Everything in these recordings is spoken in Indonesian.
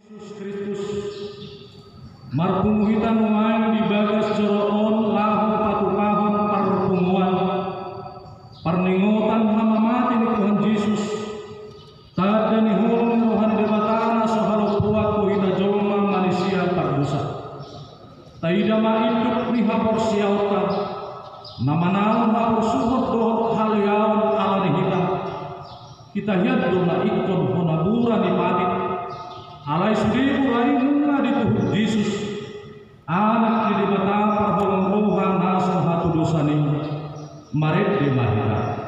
Yesus Kristus marpumuhitan main di bagas joroon lahu patupahon parpumuan parningotan hamamati ni Tuhan Yesus tada ni hulung Tuhan debatana sohalo kuat kuhita jolma manusia pardusa taida mainduk ni hapor siauta namanal hapor suhot dohot haliaon ala ni kita hiat doma ikon honabura ni patit alai seribu lainnya di Tuhan Yesus anak di debatang perholong Tuhan nasal hatu dosa ni maret di mahira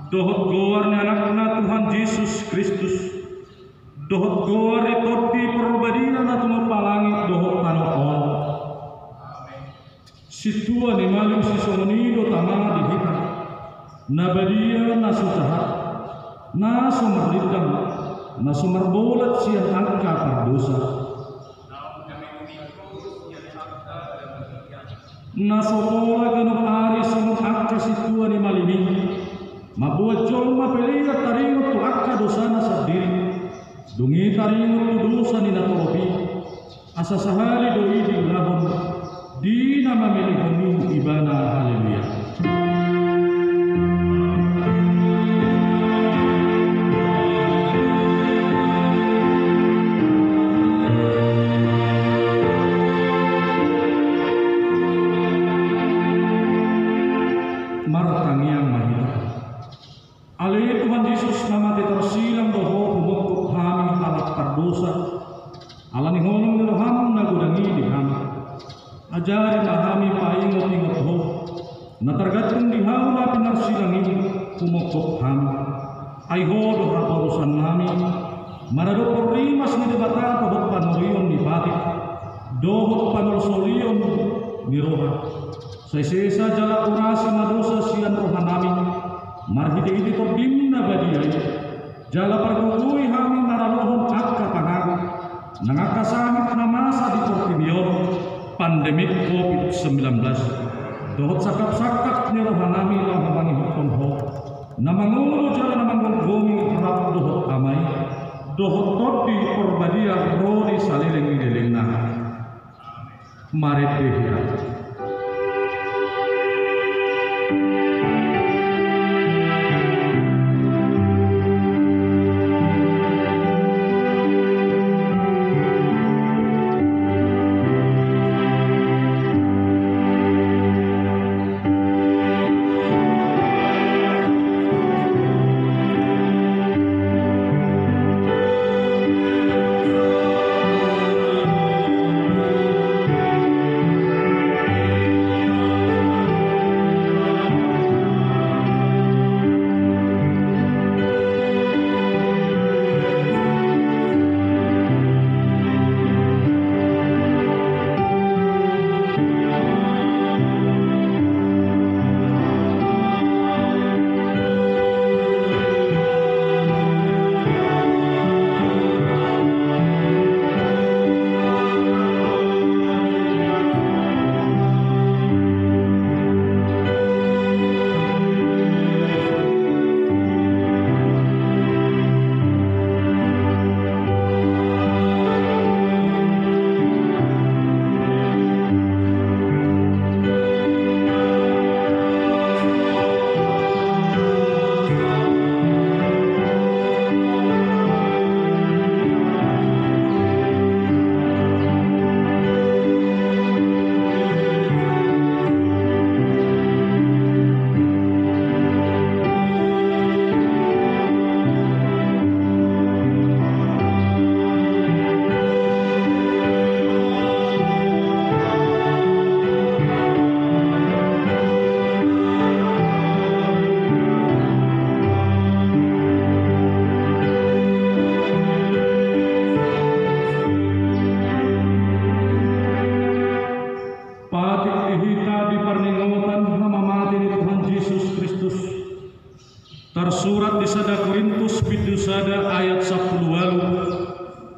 dohot goar ni anak-anak Tuhan Yesus Kristus dohot goar ni topi perbadian na tumapalangi dohot tanokon situa ni maling si somonido tamang di kita nabadia na sutahat na sumarlidang na sumarbolat siya angka pardosa na sokola ganong ari sumong angka situa ni maliming mabuat jolma pelira taringot tu akka dosana sa diri dungi taringot tu dosa ni natoropi asa sahali doi di ulahon di nama milihoni ibana haleluya martangiang mahita alai Tuhan Yesus nama tersilang doho humukuk kami halak pardosa ala ni honong ni roham na gudangi di kami ajari na kami paingot-ingot ho na targatong di haula pinarsilang ini humukuk kami ay ho doha parusan nami manado por rimas ni debata pabot panurion ni batik dohot panulsorion ni roha sa isesa jala urasi madosa siyan rohan namin marhiti-hiti to dimna badiyay jala pargugui hami naralohon akka pangago nangakasamit na masa di Portimio pandemik COVID-19 dohot sakap-sakap ni rohan namin lang hamangihukon ho na mangulo jala na manggugumi harap dohot amay dohot topi porbadiya roli saliling-liling na marit behya Sada Korintus Bidusada ayat 10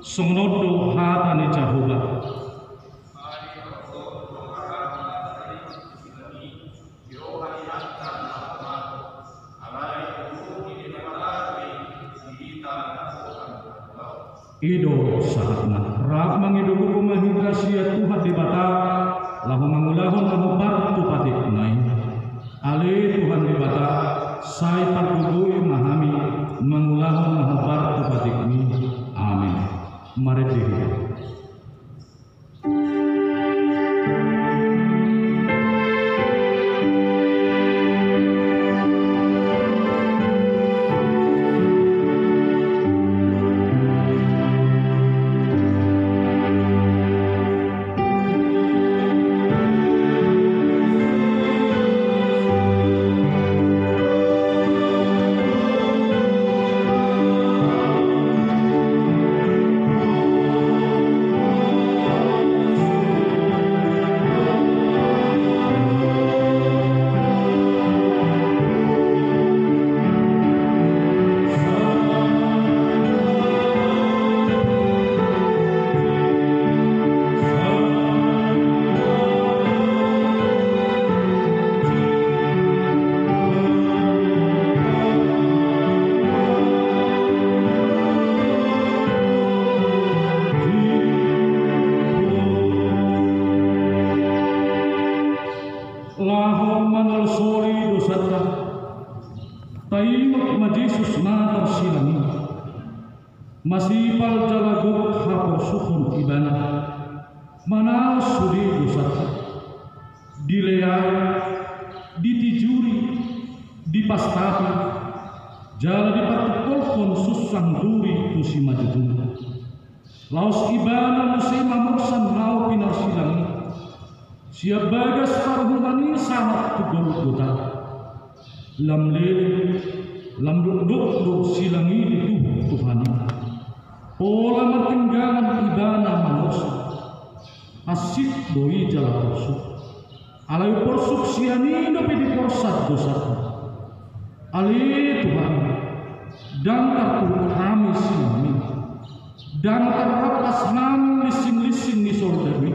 Songnodo hatane Jehovah. Ido sahatna rak mangido ko mahidrasia Tuhan di bata lahu mangulahon lahu bartu patik nai ale Tuhan di bata sai parkugui mahami mangulahon lahu bartu patik ni amin. Mari diri masipal jalaguk hapor suhun ibana mana sudi dosata dileai ditijuri dipastapi jala dipartukolkon susang duri kusi majudun laos ibana musima mursan mau pinar silangi siap bagas parhumani sangat tugol kota lam lele lam duk silangi itu Tuhan pola mertinggalan ibana manusia asyik doi jala porsuk alai porsuk siani dope di porsat dosa alai Tuhan dan kartu kami sinami dan terrapas nami lising-lising ni saudari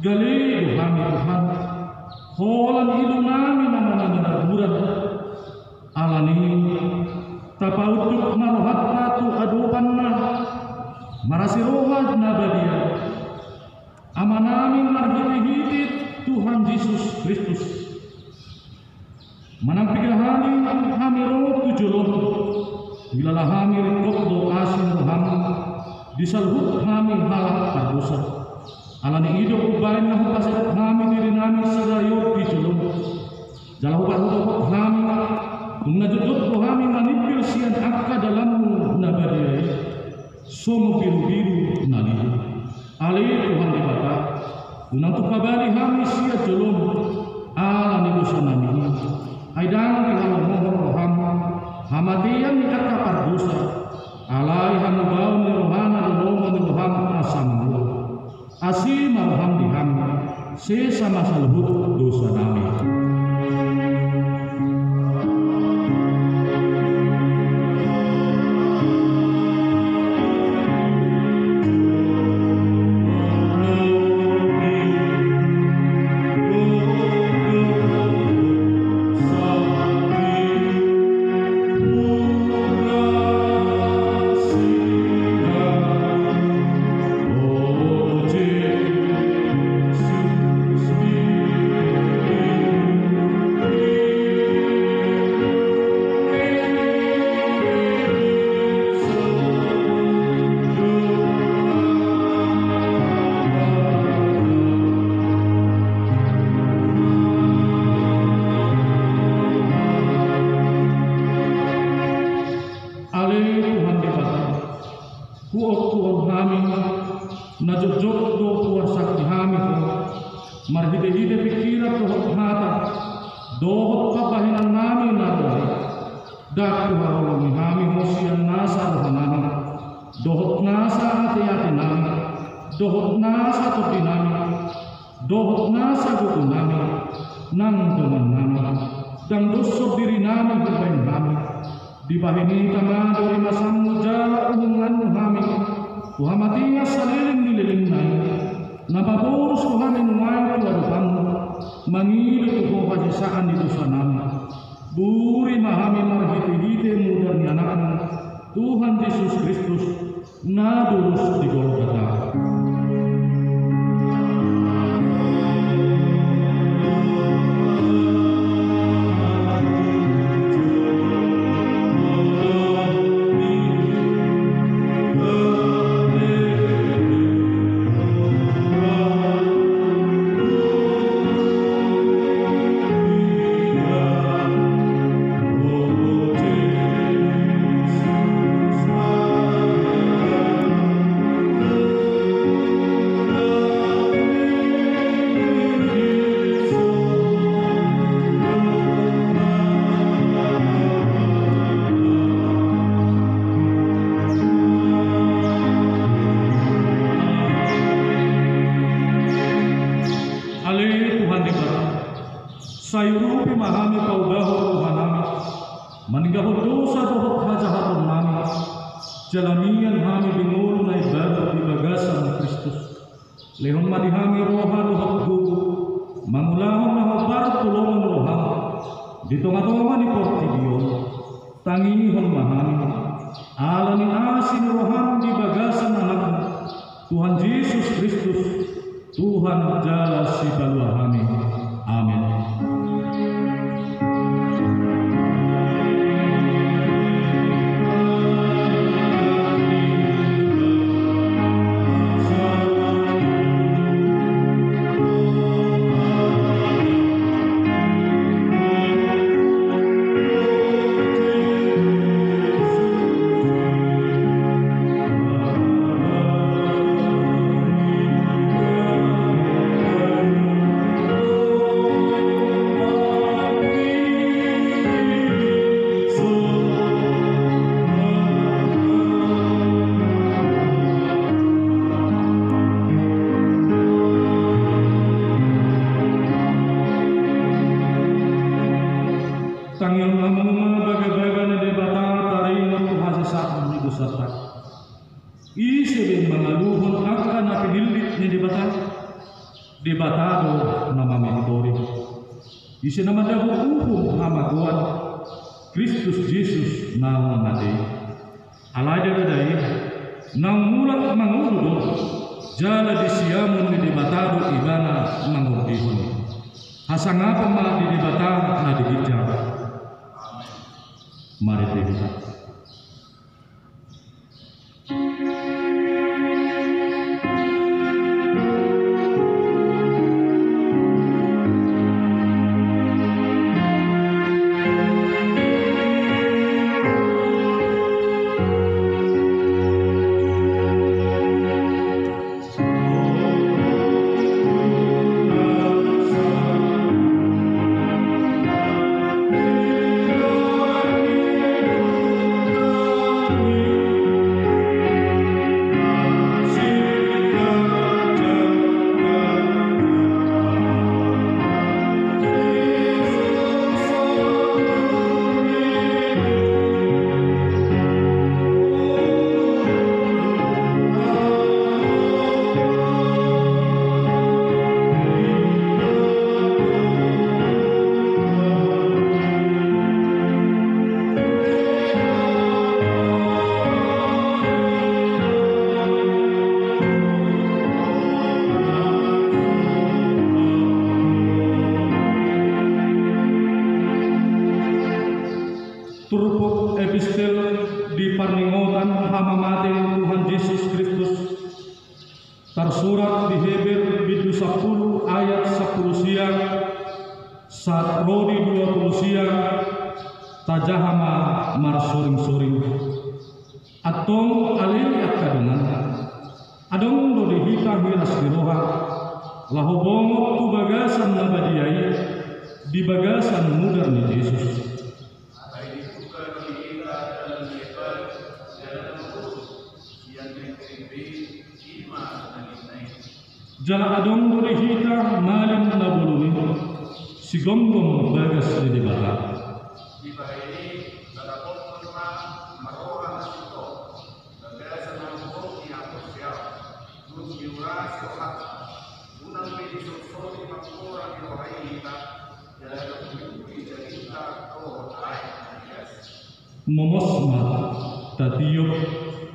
gali Tuhan holan ilu nami nama-nama buran alani tapautuk marohat patu adupanna marasirohat nabadia amanami marhiti-hitit Tuhan Yesus Kristus manampigahani hamiro tujulon bilalah hamir kokdo asin Tuhan disalhut kami halak pardosa alani hidup ubain nahu pasadat kami diri nami sadayot tujulon jalahu parhudok kami menajudut kami manipil sian akka dalammu nabadiyai somo biru-biru nali alai Tuhan dibata unantuk kabali kami sia jolom ala ni dosa nami aidang dihalau mohon roham hamatian ni akka pardosa alai hamu baun ni rohana doloma ni roham asam asim roham diham sesama salhut dosa nami. marhide-hide pikiran dohot hata dohot papahinan nami narohi dak tuharolongi nami hosian nasa rohanami dohot nasa hati-hati nami dohot nasa topi nami dohot nasa gugu nami nang teman nami dan dosok diri nami berbain nami di bahini tama dari masamu jala umungan hami tuhamatinya saliling dililing nai nababurus tuhami nuai tuarupan mangilu tuho hajisaan di dusanami buri mahami marhiti-hiti mudarni anakmu Tuhan Yesus Kristus nadurus di Golgota. Sayurupi mahami kaubaho rohanami maninggaho dosa dohot hajahatun nami jalamian hami bingulu na ibadah di bagasan Kristus lehon madihami roha dohot gugu mangulahon na hobar tulungan roham ditonga-tonga ni portibion tangihon mahami alani asin roham di bagasan anakmu Tuhan Yesus Kristus Tuhan jala si baluahami. Amin. Tangion lamang baga-baga na debata taray na tuhasa sa akin ni Gusata. Isibin mga luhon akka na pinilit ni debatado na mamitori. Isi naman daw upong hamaguan Kristus Jesus na namatay. Alay dadaday nang mulat mangudod jala di siyamun ni debatado ibana mangudihon. Hasanga pa mga didebata na digitya. Mari kita. Turupok epistel di parningotan hamamating Tuhan Yesus Kristus tersurat di Heber bidu 10 ayat 10 siang saat rodi 20 siang tajahama marsuring-suring atong alili at kadungan adong dodi hita hiras diroha lahobongok tu bagasan na badiyay di bagasan mudar ni Yesus. Jala adong duri hita malim na buluni si gonggong bagas di dibata. Momosma tatiyo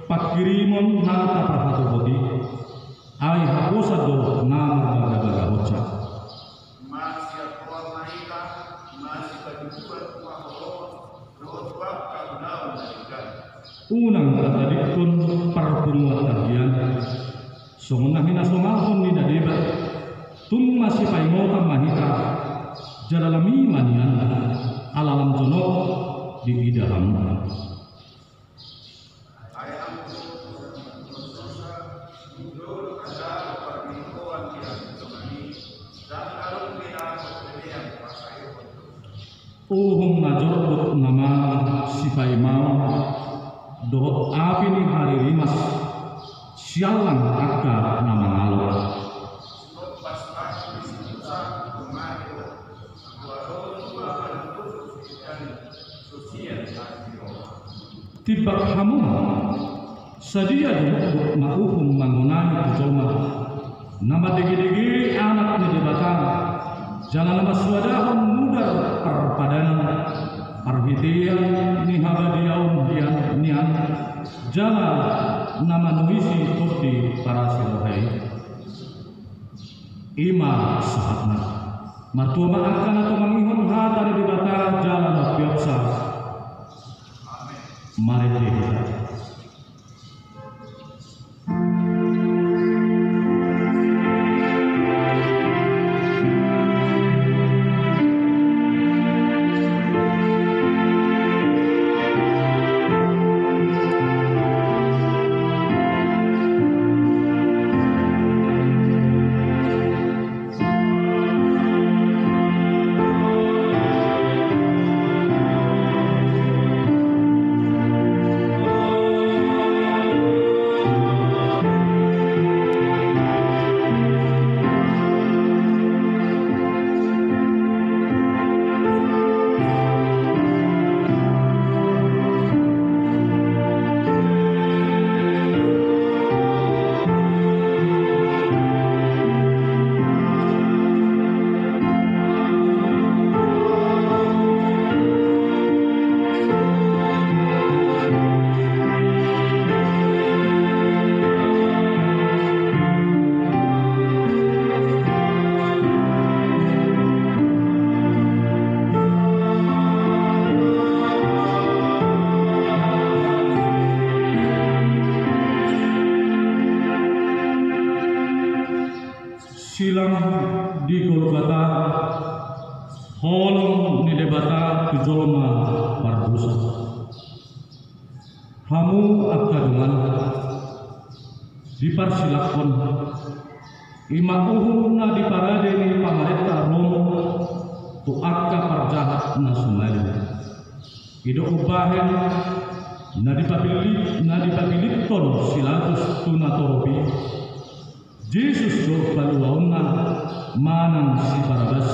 pakirimon nata prahato bodi ay haposa do namar magaga hoca masih kuat naika masih berjuang unang tatadikon parpunguat tagian songonahin asomahon ni dadeba tung masih paimota mahita jalalami manian alalam jono di idaham uhum najor nama sifai mau dohot api ni hari rimas sialang akar nama ngalo tibak hamu sadia dohot mauhum mangunai kujolma nama degi-degi anak ni debatang jalan nama swadahon mudar perpadanan perhitian ni habadiaun nian jalan nama nuisi turdi para silohai ima sahatna martua maafkan atau mangihon hata di bata jalan biasa mari kita silang di Golgota holong ni debata tujolma pardusa hamu akadungan diparsilakon imakuhum na diparade ni pamarenta Romo tu akka parjahat na sumayu ido ubahen na dipabiliton silatus tunatorobi Yesus do paluwauna manang si Barabas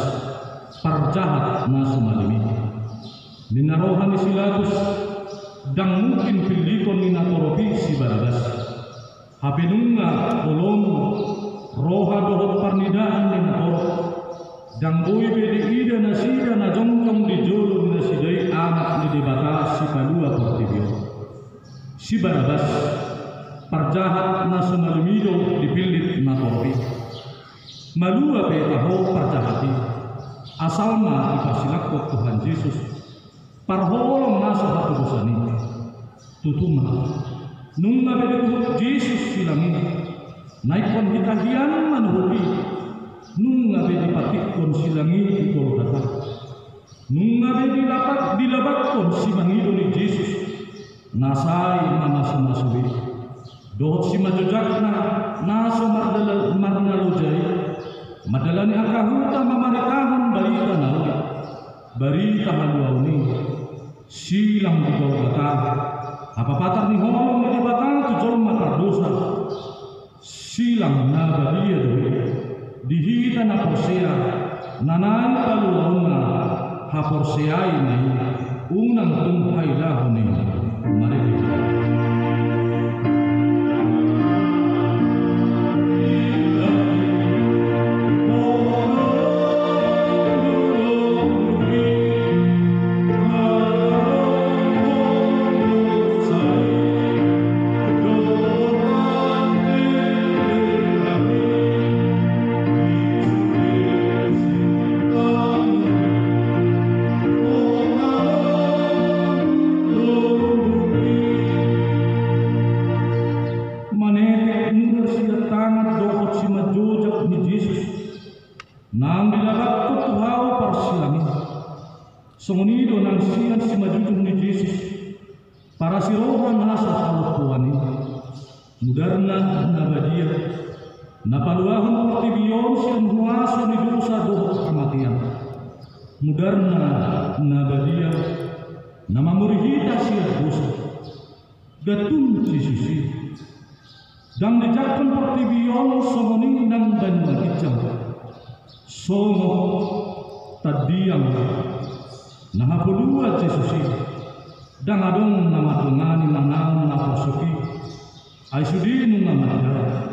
parjahat na sumalimi minarohan ni Silatus dang mungkin pilikon ni natoropi si Barabas hapinunga tolong roha dohot parnidaan ni natoro dang boy bedi ida na sida na jongkong di jolong na sidai anak ni debata si palua portibio si Barabas parjahat na sumalimido dipilit na topi malua be taho parjahati asal na ipasilakot Tuhan Yesus parholong nasa hatubusani tutuma nung nabeduhut Yesus silangi naikon hitahian manuhupi nung nabedipatikon silangi di Golgota nung nabedilabatkon si mangido ni Yesus nasai nama sumasui dohot si majujakna naso marnalujay madalani akahuta mamarikahon barita nauli barita haluauni silang di Golgota apapatar ni holong ni batang tujol makardosa silang na balia dohi dihita na porsea nanay paluauna haporseay na unang tunghay lahon ni Maria. Nang dilarat ko tuhaw para silami. Sungunido nang siyan si majujung ni Jesus para si rohan nasa kalupuan ni. Mudarna na badia. Napaluahon portibiyon siyang huwaso ni dosa dohot kamatian. Mudarna na badia. Namamurihita siya dosa. Gatun si Susi. Dang dijakon portibiyon sumuning nang banwa itjang. Sono tadiang nahapuluat Yesusi dan adong nama tungani manang napasuki ay sudin namatay.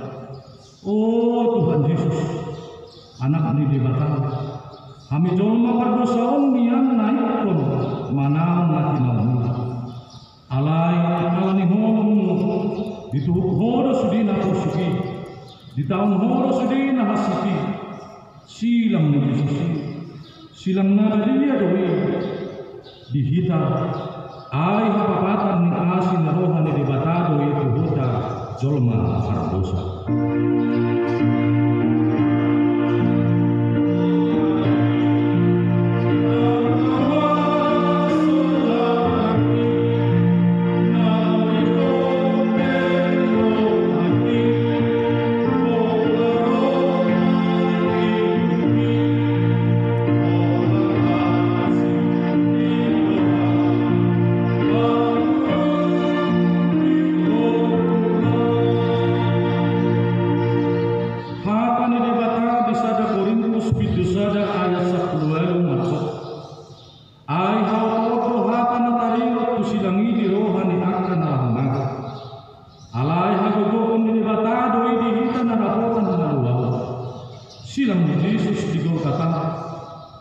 Oh Tuhan Yesus, anak ni dibatang kami jolma pardosaon niang naik kon manang natinawmu alay alani honong dituhuk horo sudin napasuki di tahun horo sudin nahasiki silang ni Yesus, silang na dia doi dihita ay hapapatan ni asin na rohan ni dibatado itu huta jolma pardosa. Silang ni Jesus di Golgota,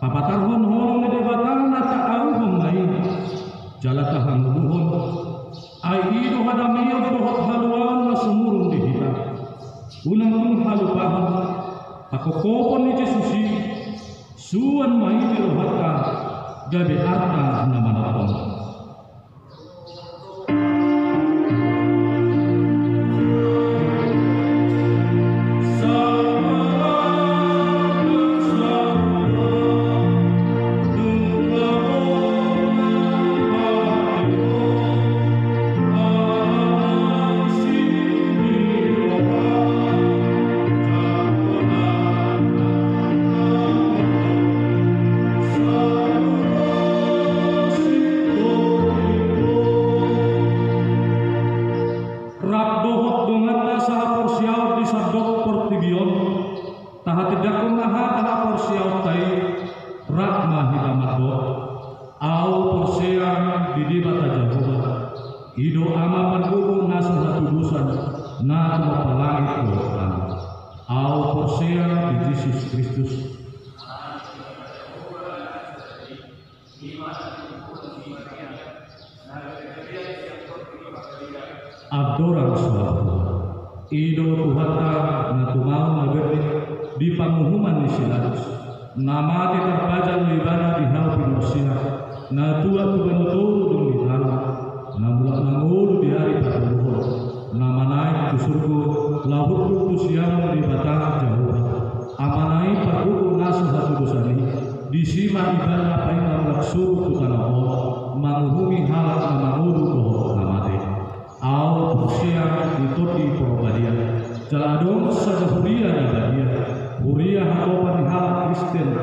papatarhon honong ni debatang na taawang ngayon. Jalatahang luhon, ay ido hadamiyo dohot haluan na sumurong di hita. Unang halupahan, pakokopon ni Jesus, suwan may dirohata, gabi arta na manapon. Ido ama pagubong nasa hatudusan na mapalangit ko au persea di Jesus Kristus. Abdorang suatu ido tuhata na tumau na berde di panguhuman ni Silatus nama terpajang di ibadah di hal pinusia na tua tuan turu demi tanah na mulak nangulu di hari perluhur nama naik ke surga lahut tu siang di batang jauh amanai perluhur nasu satu dosani di sima ibadah painam laksur tu tanah Allah manguhumi halak na mangulu dohor namate au siang ditoti porobadia jaladong saja huria di badia huria hakopan halak Kristen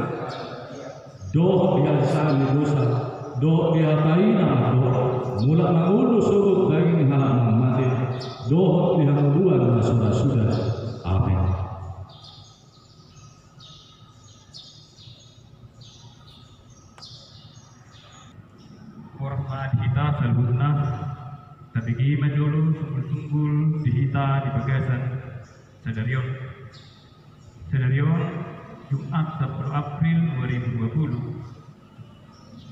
doh dia sami dosa doh dia taina doh mulak mangulu surut lagi halak mati doh dia haluan sudah amin. Di majolo sunggul-sunggul dihita di bagasan Sadarion. Sadarion Jumat 10 April 2020.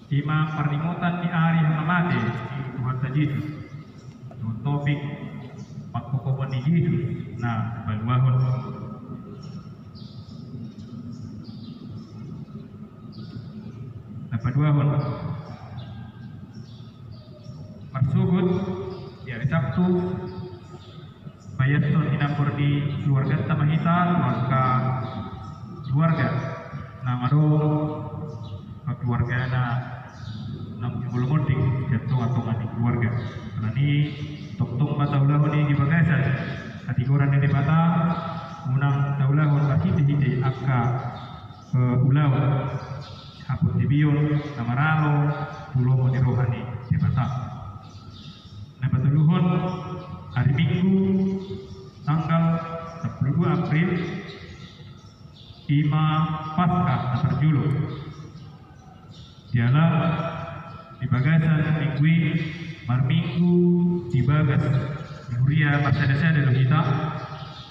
Ima perlimutan di hari hamamate di Tuhan Yesus. Topik pagkukuban ni Jesus na baluahon. Napaduahon. Marsugod di hari Sabtu bayaton inampor di keluarga Tamahita keluarga na maro keluarga na nang bulungoting jatuh atau mati keluarga karena ini tok mataulah ni di bagasan katiguran ni bata unang taulah pasti hiti akka ulau hapus dibion kamaralo pulau mo di rohani di bata na patuluhon hari Minggu tanggal 22 April Ima Paskah na terjulu dialah di bagasan minggu marminggu di bagas Huria marsada-sada lo kita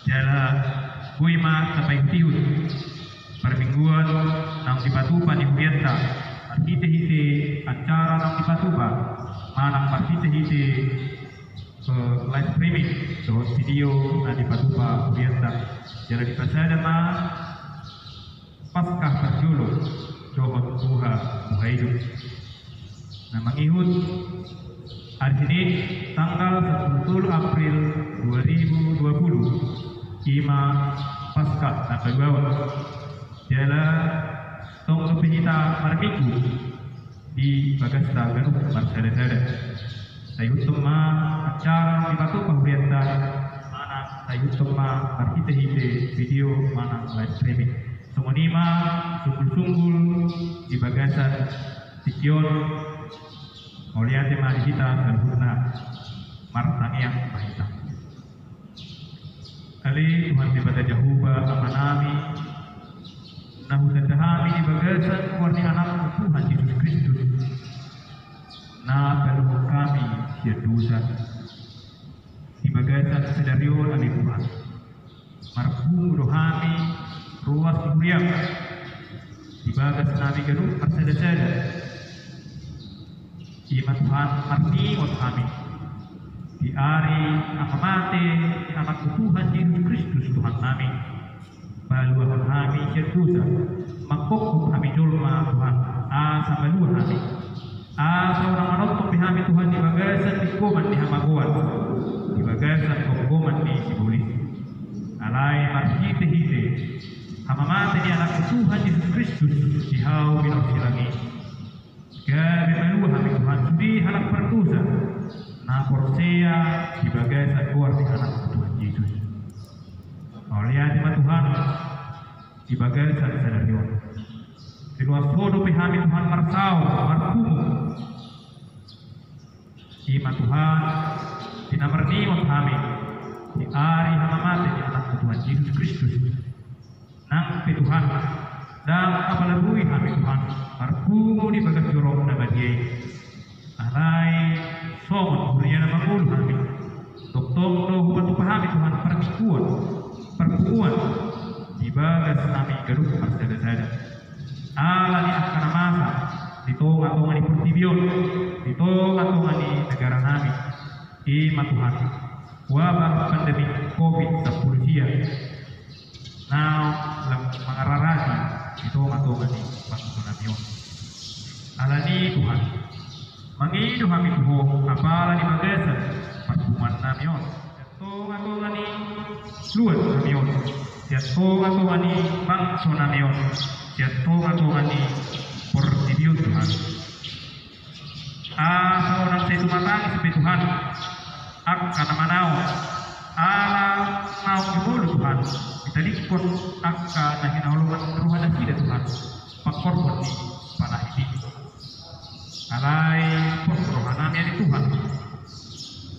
jala kuima sampai tiut permingguan nang dipatupa ni Hurianta hite-hite acara nang dipatupa manang hite-hite live streaming so video nang dipatupa Hurianta jala di pasada ma Paskah terjulu dohot buha hidup. Nah, mengihut hari ini tanggal 10 April 2020 Ima Paskah tanggal 2 ialah tong lebih kita marminggu di Bagasta Ganuh marsada-sada. Saya utum ma acara di batu pahurianta mana saya utum ma hite-hite video mana live streaming. Semua nima sungguh-sungguh di bagasan Sikion Mulia tema kita sempurna martaniang mahita. Kali Tuhan dibata Jehovah amanami nahudadahami di bagasan warni anak Tuhan Yesus Kristus na peluh kami sia dosa di bagasan sedarion ali Tuhan marhum rohani ruas kuliah di bagas nabi gaduh persada-sada Ima Tuhan arti ot kami di hari akamate anak Tuhan Yesus Kristus Tuhan kami baluah kami dosa makok kami julma Tuhan asa baluah kami asa orang menonton kami Tuhan di bagasan di koman di hamaguan di bagasan koman di sibulis alai marhite-hite hamamate di anak Tuhan Yesus Kristus di hau binok silangi Gabi maluah kami Tuhan sudi halak berdosa na korsea di bagasan kuar di anak Tuhan Yesus oleh hati Tuhan di bagasan sadarion di luar sodo kami Tuhan marsau marhumu ima Tuhan di nomor nimot kami di hari hamamate di anak Tuhan Yesus Kristus nang Tuhan dan apalagi kami Tuhan marhumu di bagas jorok na badiay alay somon kuriya na makul kami toktong no huwag pahami Tuhan perkuan di bagas nami garuh marsada-sada ala ni akanamasa dito atong ani pertibion dito atong ani negara nami ima Tuhan wabah pandemi COVID-19 now mangararasi ito matungani pagsunamion. Alani Tuhan, mangido kami Tuhan, apala ni magasan pagkuman namion. Ito matungani luwat namion. Ito matungani bangso namion. Ito matungani portibion Tuhan. Sa orang sa tumatangis sa Tuhan, ak kanamanaw, ala mau ibulo Tuhan. Italikon akka na hinahulugan ruhan na sila Tuhan pagkorpon ni panahiti alay posrohan namin ni Tuhan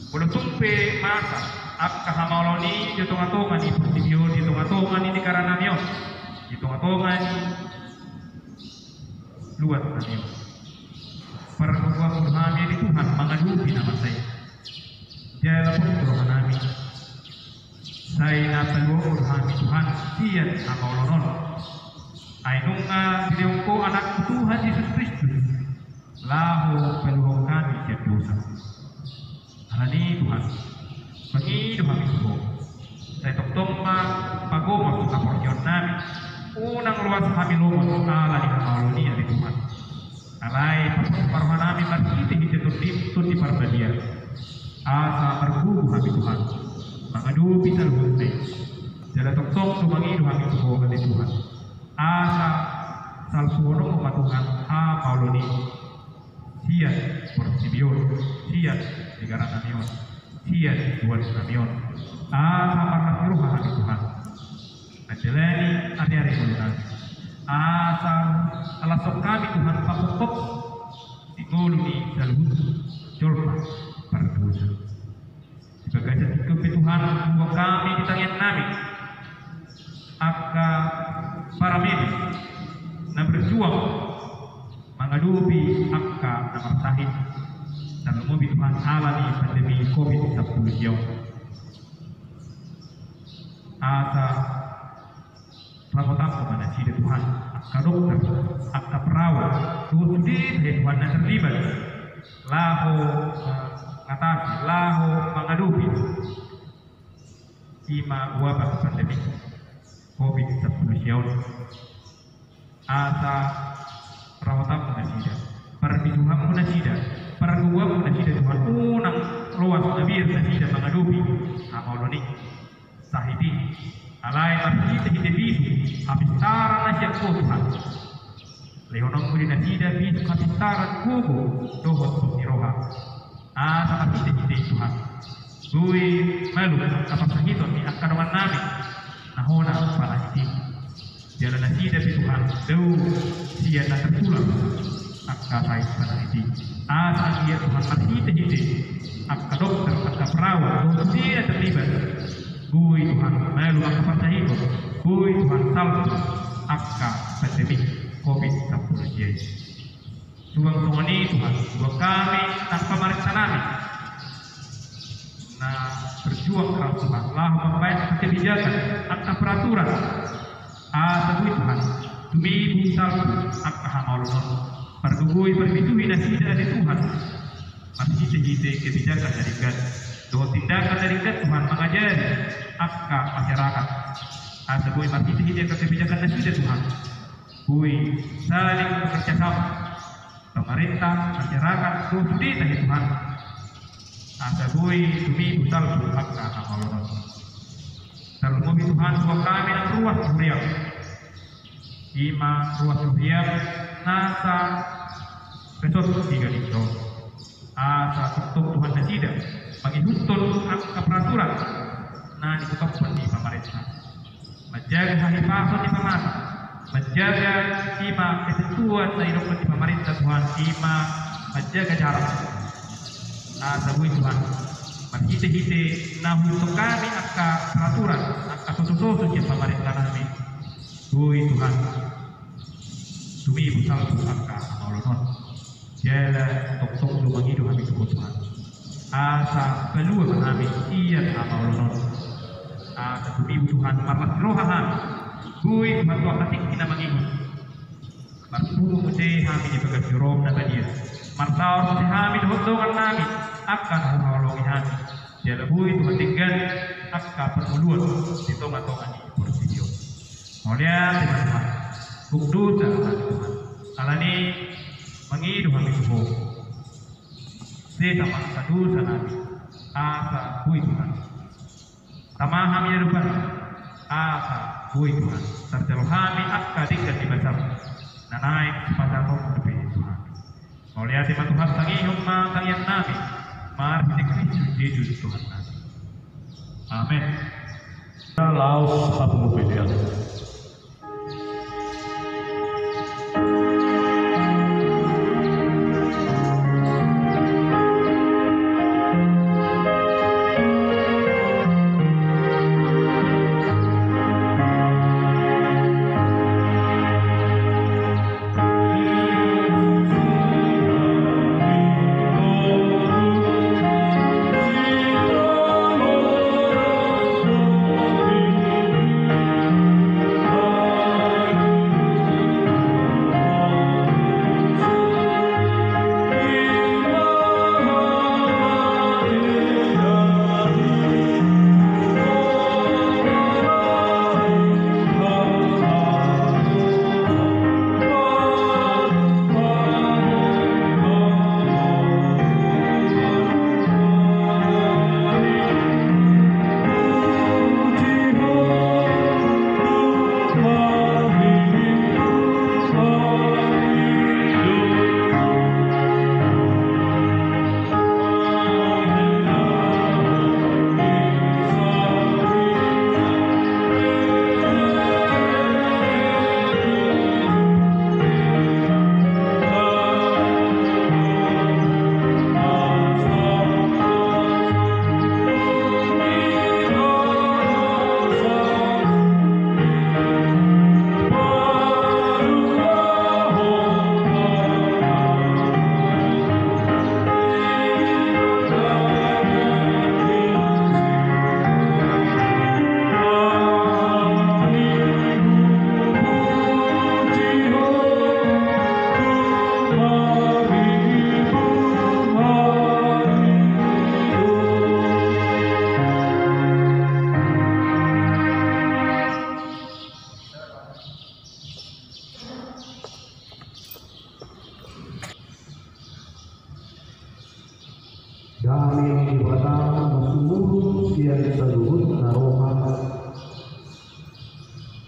walang tumpe masa akka hamaulo ni ditong-atongan ni posibyo ditong-atongan ni karanamyon ditong-atongan ni luat na niyo para kukuha namin ni Tuhan mga lupi naman sa'yo Jala pun kami. Saya napeluang kami Tuhan tian amaulonon. Ainunga diriungko anak Tuhan Yesus Kristus. Lahu peluang kami tiap dosa. Alani Tuhan. Mengidu kami Tuhan. Saya toktong pagomos kaporjon nami. Unang luas kami lumos alani amauloni dari Tuhan. Alai parmanami markiti hitutun di parbadia. Asa berguru kami Tuhan. Mangadu bisa luhunte. Jala toktong tumangidu kami Tuhan dari Tuhan. Asa salsuono Tuhan amauloni. Sian porsibion, sian negara namion, sian buat namion. Asa marnasiruha kami Tuhan. Najeleni hari-hari bulan. Asa alasok kami Tuhan pakupok digoluni dalhut jolpa pardusa. Sebagai setikep Tuhan buat kami di tangan nami. Akka para medis na berjuang menghadapi angka nomor sahih dan memobi Tuhan alami pandemi COVID-19. Asa perawat mana sih Tuhan, angka dokter, angka perawat, Tuhan sendiri Tuhan yang terlibat, lahu ngatasi, lahu menghadapi ima wabah pandemi COVID-19. Asa perawatan munasida, perbiduhan munasida, perguam munasida Tuhan unang luas nabir nasida menghadapi amauloni sahibi alai marhita hidebisu habistara nasya Tuhan leonong mudi nasida bisu habistara kubu dohot putiroha asa marhita hide Tuhan gue malu apa sahiton di akadoman nabi nahona palahiti jalan nasida di Tuhan deu dia nak terpulang akka baik palahiti asa dia Tuhan marhita hide akka dokter akka perawat dia terlibat gue Tuhan malu akka percaya gue Tuhan salju akka pandemi COVID-19 suang ini Tuhan buat kami tanpa mariksa nami nah berjuang keras Tuhan lah membaik kebijakan akka peraturan asa gue Tuhan tumi salju akka hamaulun pergugui perbiduhi nasida dari Tuhan masih hite kebijakan dari God doa tindakan dari God Tuhan mengajari akka masyarakat asa gue masih hite kebijakan nasida Tuhan gue saling bekerja sama pemerintah masyarakat doa dari Tuhan asa gue tumi salju akka hamaulun terlebih Tuhan buat kami yang ruas suriam ima ruas suriam nasa besok tiga itu asa tutup Tuhan nasida bagi hutun angka peraturan nah ditetapkan di pemerintah menjaga hahipasan di pemerintah menjaga ima ketentuan dari dokter di pemerintah Tuhan ima menjaga jarak asa bui Tuhan berhite-hite nah untuk kami angka peraturan angka susu di pemerintah kami bui Tuhan tumi busal angka maulunon jala tok lumang hidup kami Tuhan asa keluar kami iya maulunon asa tumi Tuhan marlas roha kami bui Tuhan tua katik kita mengingat marpuluh mute kami di bagas Rom dan dia martaur mute kami dohongan kami akan menghormati kami jala bui Tuhan tinggal akan permuluan di tonga-tonga di porsidio mulia Tuhan bukdusa Tuhan alani mengidu kami Tuhan sama kadusa nabi asa bui Tuhan sama kami ya depan asa bui Tuhan terjauh kami akka dikat di basar naik pada tahun depan Tuhan mulia Tuhan tangihum tangian nabi mari Kristus Yesus Tuhan nabi amin Laos satu pilihan. Kita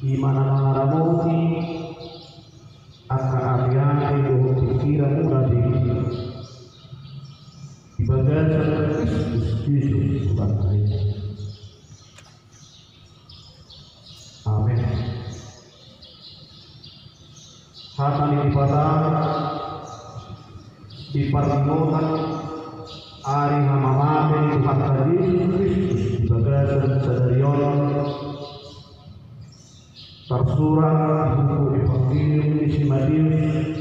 di mana mengaramuti akan ariane do pikiran murah di bagasan Kristus Yesus Tuhan kita. Amin. Hatan ibadah di permohonan ari hamamate Tuhan Yesus Kristus di bagasan sadarion tersurat di buku Evangelium isi Matius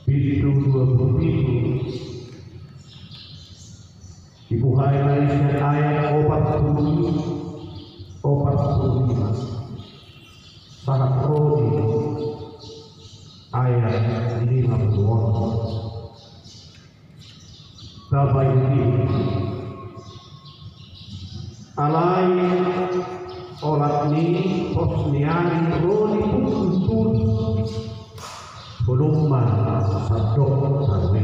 pintu 27 dibukai Malaysia ayat 45 sangat rodi ayat 50 Bapak ini alai olat ni posniani rodi putun belum sadok sarwe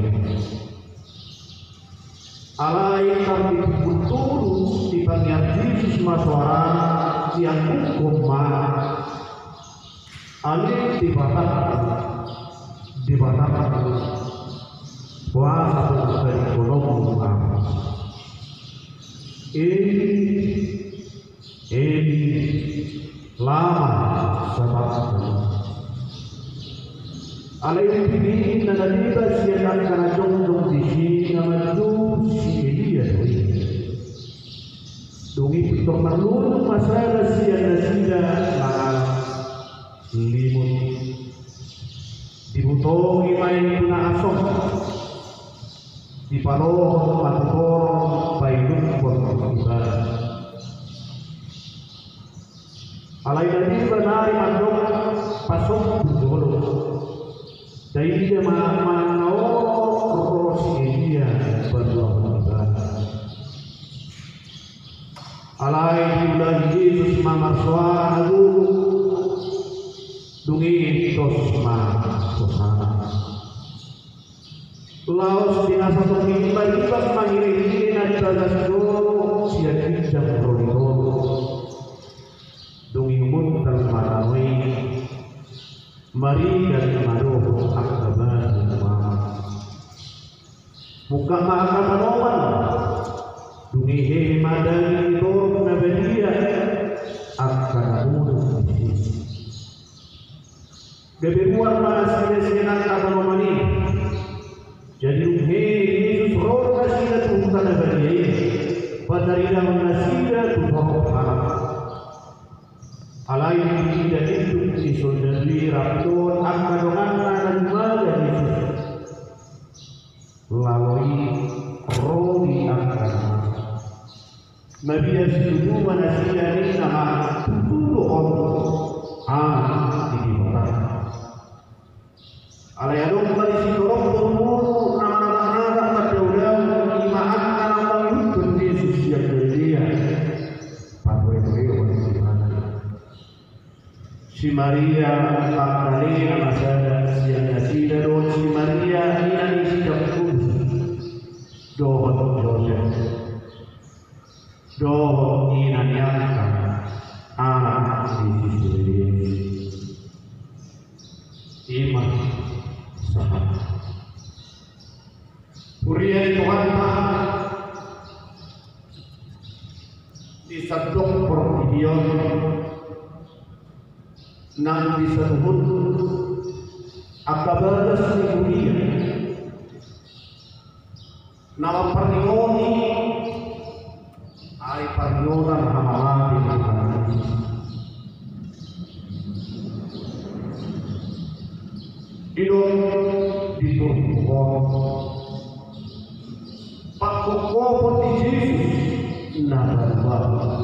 alai kami betul di bagian Yesus maswara yang hukum alai dibatalkan puasa dari kolom ini lama sebab alai ini nanti siaran karena jong di sini nama si dia dungi pitok perlu masalah siaran lang limut dibutongi main tuna asok di paloh matupor baiduk ibadah alai tadi benari mandok pasok dulu jadi dia mana rosi dia berdoa alai bilang Yesus mangaswa dulu dungi tosma tosana laos binasa tomi balikas mangiri na dalasdo siya kijang roliro dungi muntal marawi mari dan maruh akaban muka makamanoman dungi hemadani tor nabelia akan udah kebebuan mana sila akamamani jadi Yesus roh kasih Tuhan nabelia padarila nasida Tuhan alai tidak itu si saudari raptor akan dongan dan Yesus lalui rodi akan Nabi setuju manusia ini nama tujuh orang di mana alai adong kali si dorong turun nama pada udah imaan nama itu Yesus yang berbeda si Maria Magdalena masada siang nasida don si Maria ini sidang dohon Joseph dohon inanyangka anak sisi iman sahabat Kuria di Tuhan di sabdok pervidion nan bisa nuhun akabadas ni kuria nama pernioni ay pernyonan hamalati idong ditungkol pakukopon di Yesus nabal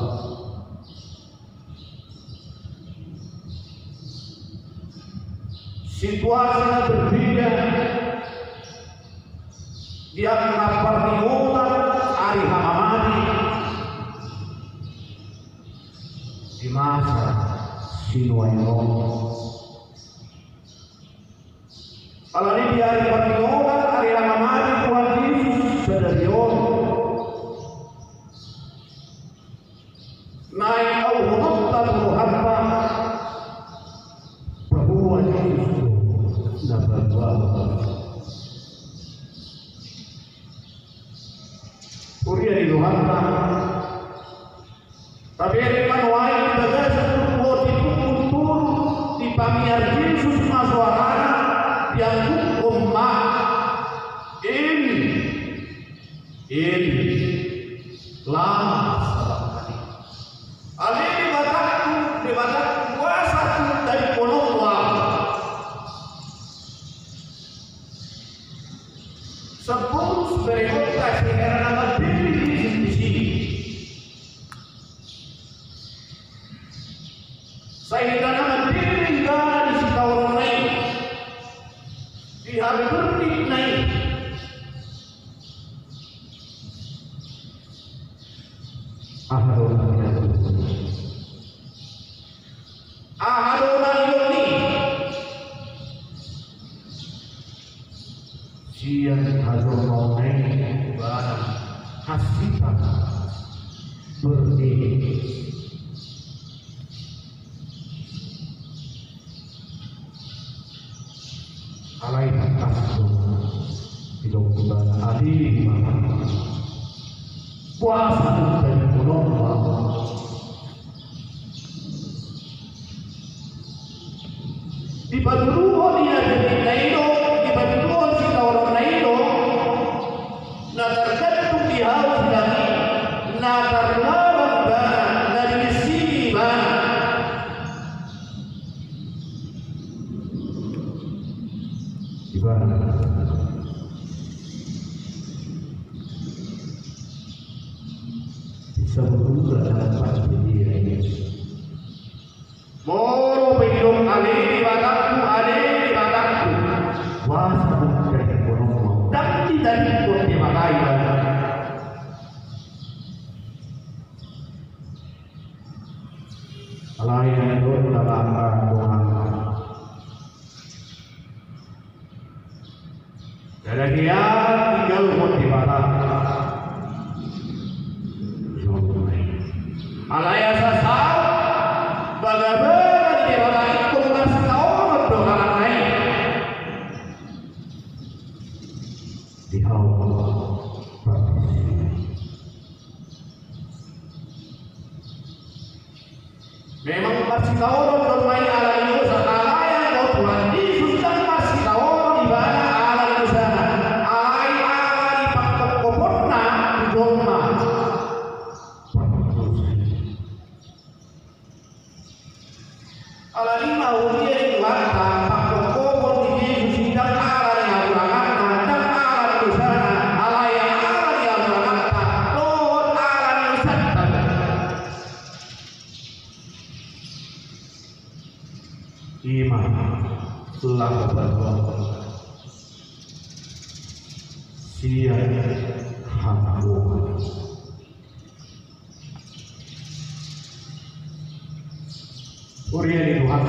situasinya berbeda dia kena pernihonan ari hamamani di masa sinuayo kalau ini di hari pernihonan ari hamamani Tuhan Yesus sedarion naik au hukum tabu habba Sehingga nama diri di setahun naik di hari berdik naik ahadona yoni siang hadona naik barang hasita berdik alai atas hidup kita adi puasa dan pulang di badruho dia jadi nailo di badruho si orang nailo na tergantung di haus lagi na terlawan bana na di sini bana bisa berubah dapat diri moro belum ali di batakku wasa bukan ekonomi dan tidak ikut dipakai alain itu dalam Tuhan dan dia tinggal di batakku alaya sasar bagaimana di orang itu masih tahu doa lain di hawa memang masih tahu doa lain ala itu alaya kau Tuhan Yesus dan masih tahu di mana ala itu sana alaya di pakok kopona di doma ala lima ulia di warta pakok kopon di Yesus dan ala yang berangkat dan ala itu sana ala yang berangkat Lord ala yang sana iman telah berbuat sia hambu Uriya di Tuhan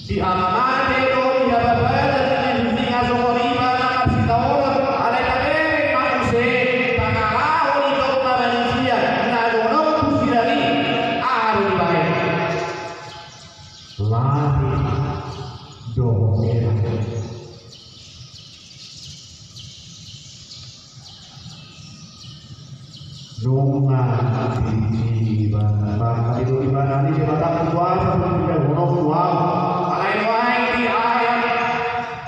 di amane do di abada di singa sokoriba masih tahu ada kade manusia tangalau di doma manusia na dono kusirani aru baik lari domera nunga di bana itu di mana di batang puasa tidak gunung uang alai wae di ayat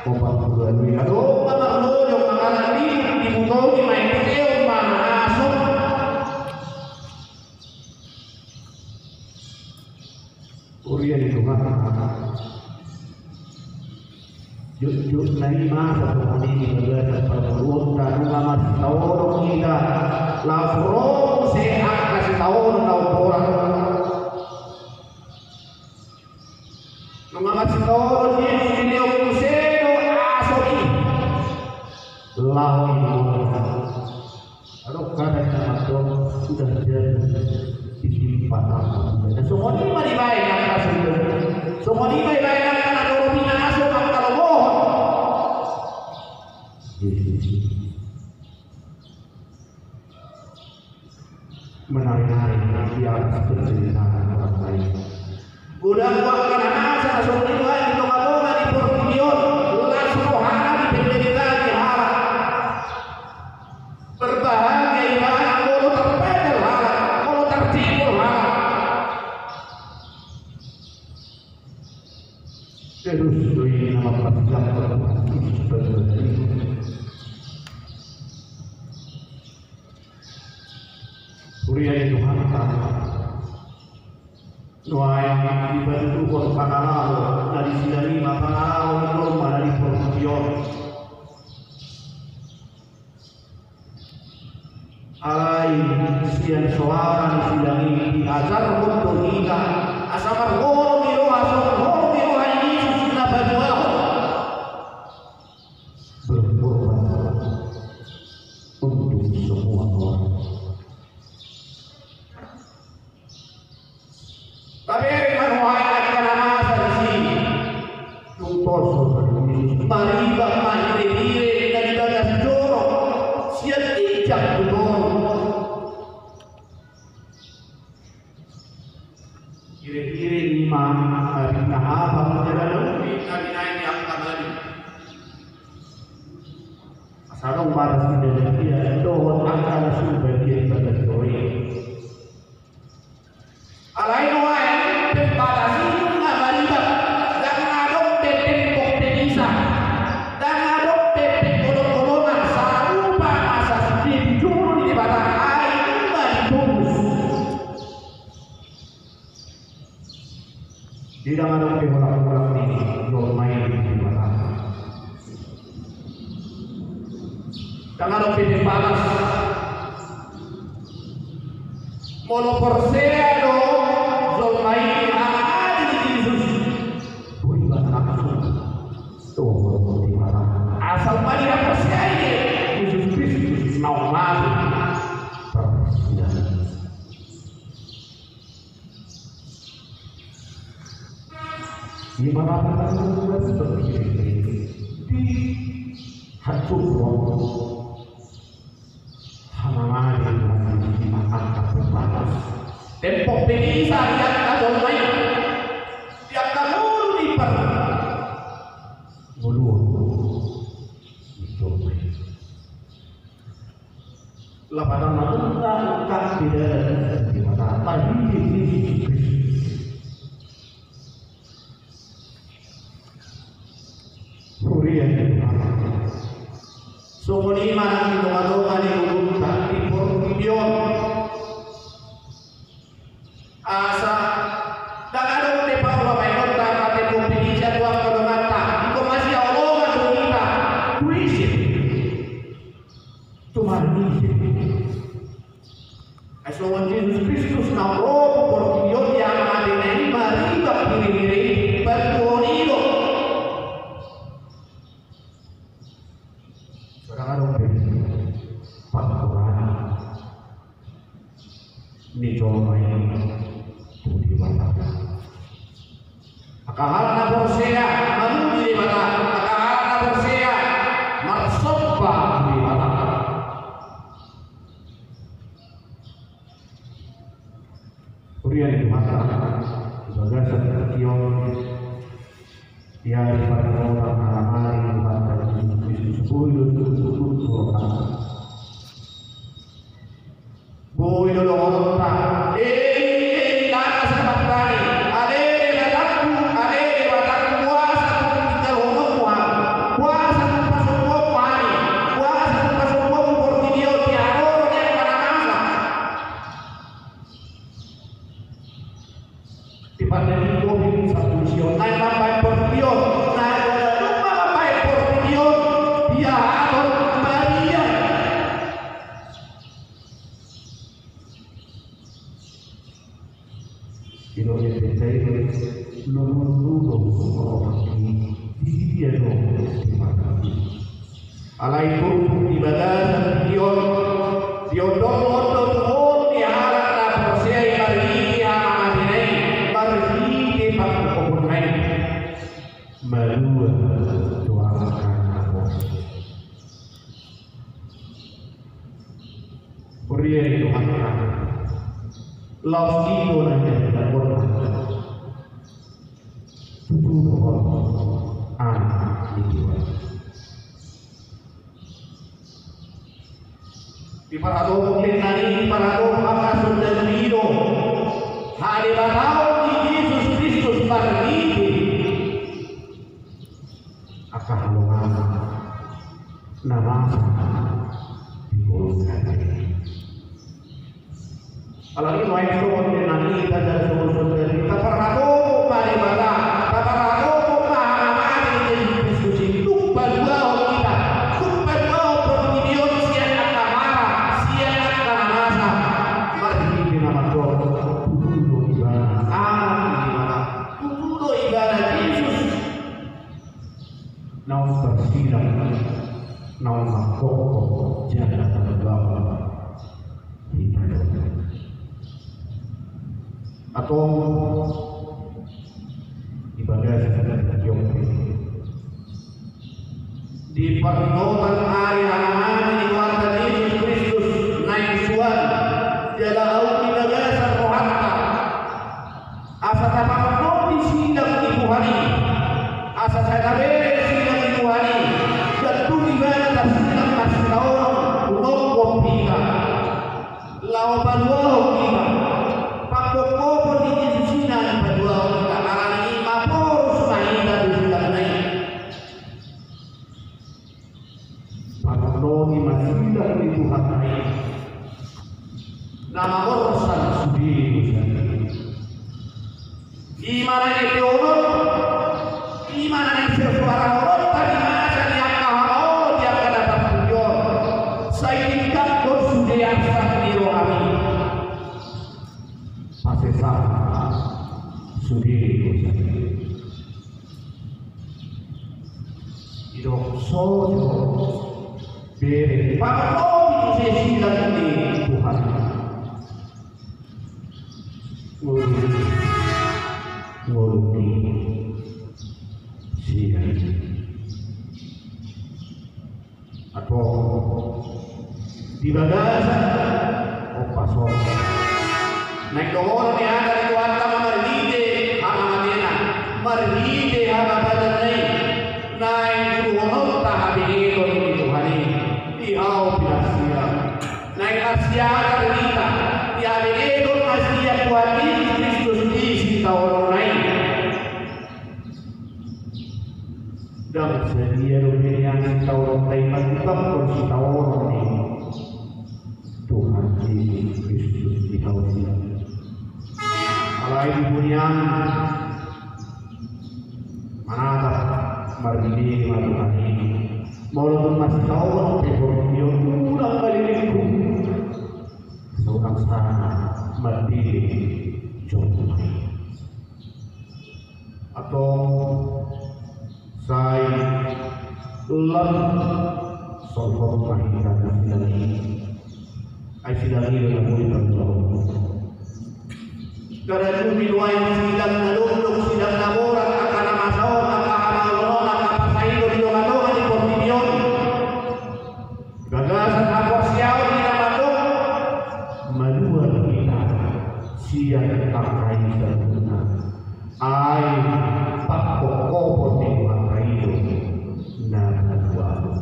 obat bulan ini aduh mana lo yang makanan di butuh di main video mana asuk Uriya di rumah yuk naik masa ini belajar perluan dan masih tahu kita langsung sehat kasih tahu orang masih tahu ini kuseno asori lawan aduh kadang sudah jadi ditimpa dan semua ini mari baik semua ini baik karena kalau bina asuh kalau bohong menarik-narik di atas penderitaan orang lain udah buat karena asa semua itu di tengah-tengah di pervideon lunas rohana di penderitaan di harap berbahagia ibadah kalau terpedal harap kalau tertimbul harap terus dari nama pelajaran Uriya di Tuhan Nuai dibantu kon pangalau dari sidani pangalau di rumah dari pervideon alai sian soalan sidani diajar untuk kita Samar ngoro miro asal ngoro miro ini susina badua berkorban untuk semua orang. Tapi manuhai akan masa di sini tutor seperti mari bapak diri dari bagas jorok siap ijak turun kira-kira imam hari nahab menjaga Bina-binain yang kembali. sarung baras tidak dia doon akan sudah dia bagas doi alain wae pembalasi nggak balibat dan ngadok tembok penisa dan ngadok tembok kolong-kolongan sarupa masa sedih dulu di batang air nggak ditunggu tidak ngadok tembok ini main di batang dan ngadok tembok balas Molo Porsea do Zolmai ada di Yesus. Bukan aku. Tuh di mana? Asal Maria Porsea ini Yesus Kristus mau mati. Di mana kita seperti di hati Tembok penisa yang kadang main tiap kamu lipat bulu itu laparan mata kan tidak di mata tadi Yesus Kurian sumuni mana doa-doa di mulut di portidion asa dan ada udah Paulo main tak kate bukti dia tuang kodongata iko masih Allah madunita puisi Tuhan ini asalwan Yesus Kristus na robo portidion yang ada ini mariba kiri-kiri berkonido sekarang ada Pak Quran ini coba akaharna Porsea manuji di mata akaharna Porsea marsoba di mata Kurian di mata bagasan terkiong dia di pada orang haramari di mata Yesus bulu bulu orang tak alaikum di badan dion diodong turun di halat na Porsea bari ya amadinai bari di pakku komunai malua doakan Korea itu akan love itu nanti tidak boleh tujuh orang di parado penari di parado akasun dan lido hari batau di Yesus Kristus pergi akan longan nama digolongkan apalagi main soal penari dan soal dari kita parado pada bata parado pemahaman di Yesus Kristus itu berdua kita nama pokok jalan terbawa ibadah atau ibadah yang di pernotan hari halaman di kuartal Yesus Kristus naik suan jala au ibadah rohata asa tapakno di sidang ibu hari asa saya sidang ibu hari jatuh ibadah sidang kasih tahu unong pika lawan dua pika pakoko di sidang dua pika karena ini mapur sumahina di sidang naik pakoko di sidang ibu hari nama urusan sudi di mana itu di mana itu suara orang tadi masa dia kau dia akan dapat tujuan saya tingkat sudah asal di rohani masih sama sudi itu sojo beri pakau di sesi lagi Tuhan ngurungi siang atau di bagasan pasok naik dohor ni ada di kuarta marhide hama madina marhide hama badanai naik dohor tahabini di Tuhani di au pilasia naik asia terlita di abini asia kuati Kristus di sitawar naik dan sedia dunia sitawar taiman tetap bersitawar naik Tuhan Yesus Kristus di hausia alai di dunia mana marhini maruhani walaupun masih tahu dia kurang kali itu seorang sana mati jodoh atau saya ulang soal pernikahan lagi ay silagi na muli paglaw karena minuan silang nalulog silang namuran akanamasaon akahamalon akapasailo dinongadoan di Portibyon gagasan aporsiyaw di namadong maluan kita siang takai sa luna ay pakokopon di Portibyon na nagwalo.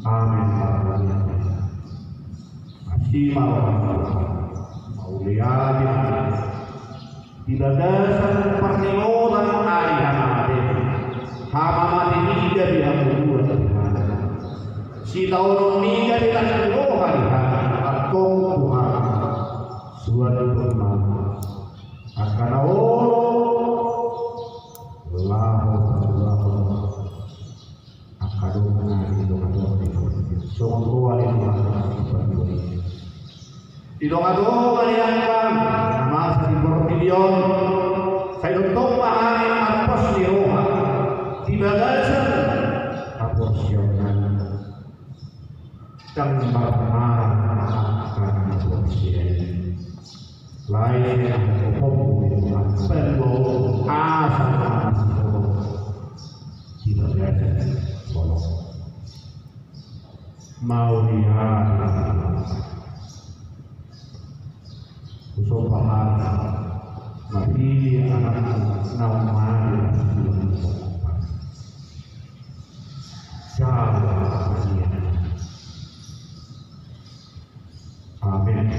Amin. Asima mauliyadi di bagasan pernimutan hari hama mati niga di hamdulillah Tuhan si tahun niga di tasbih hari atau Tuhan suatu Tuhan akan Idong-adong kalian kan masa di Portibyon saya untuk pahami apos di rumah di bagasan aporsionan dan bermarah aporsionan lain hukum perlu asal di bagasan bolong mau lihat usopahan mati anak nama jalan amin.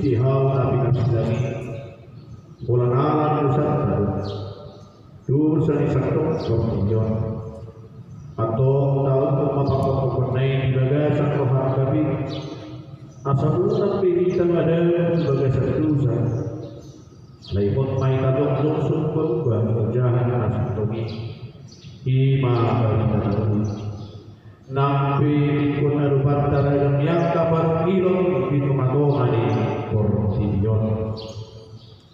istihau nabi nabi bola nalan pusat baru dosa di sakit bertinjau atau tahu pemapakot pernah bagasan rohan kami asal sampai kita ada bagasan dosa laipot mai kadok langsung berubah jahat asal tomi ima bagi kita nampi ikut narubat tarayam yang kabar ilong itu matomani bertinjau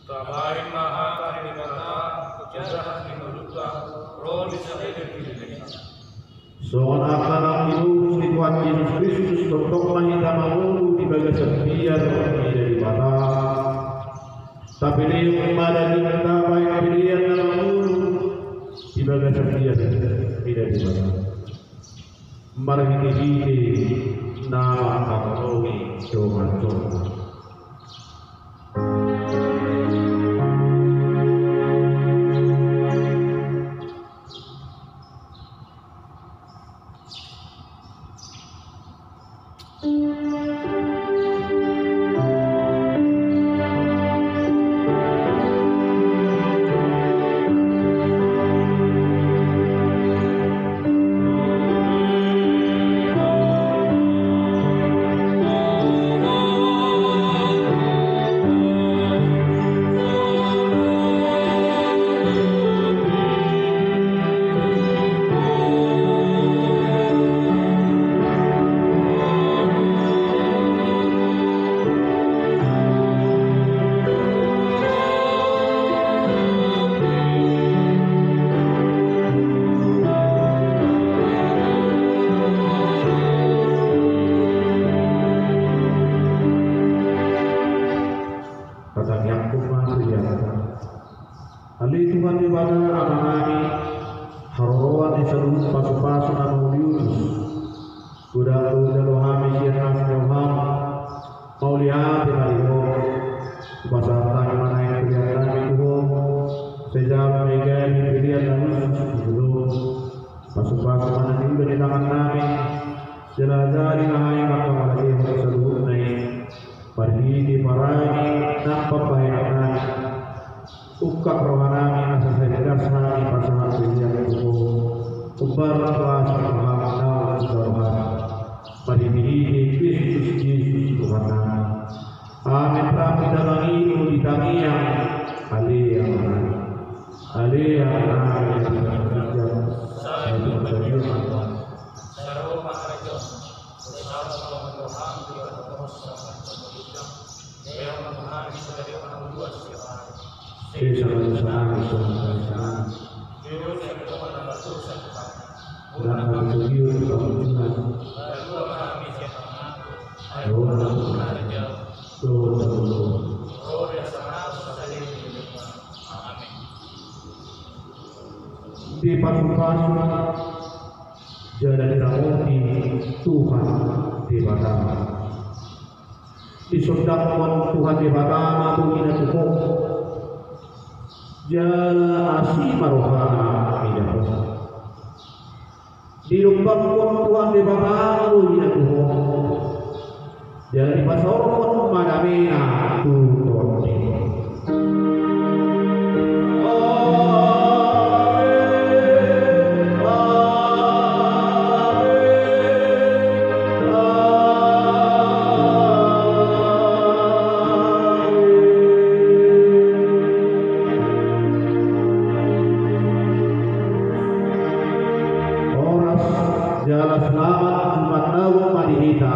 Kabarin maha kari kata, ujaran dimaluka, roh disabih diri. Soal akan hidup di Tuhan Yesus Kristus untuk mahita maulu di bagasan biar menjadi mata. Tapi dia kepada kita baik pilihan dalam maulu di bagasan biar menjadi mata. Mari kita nama kakoi coba-coba. Ali Tuhan di mana amanani harowan di seluruh pasu-pasu namulius kuda kuda rohami sianas roham mau lihat di baliho bahasa tanya mana yang kelihatan itu sejak mega di pilihan lalu dulu pasu-pasu mana juga di tangan kami jelajah di nahai maka lagi seluruh naik pergi di parani nampak bayangan ukak rohanami asa sedasani pasangan pilihan itu ubar kelas rohanau rohan pada diri Kristus Yesus Tuhan amin prapi dalam itu di tangian alih di pasu-pasu jalan dirawati Tuhan di batama di sodakon Tuhan di batama bukina tukok jalan asih marohana tidak di lumpangkon Tuhan di batama bukina tukok jalan di pasorkon madamena tuton jalan selamat Jumat Nawang Madihita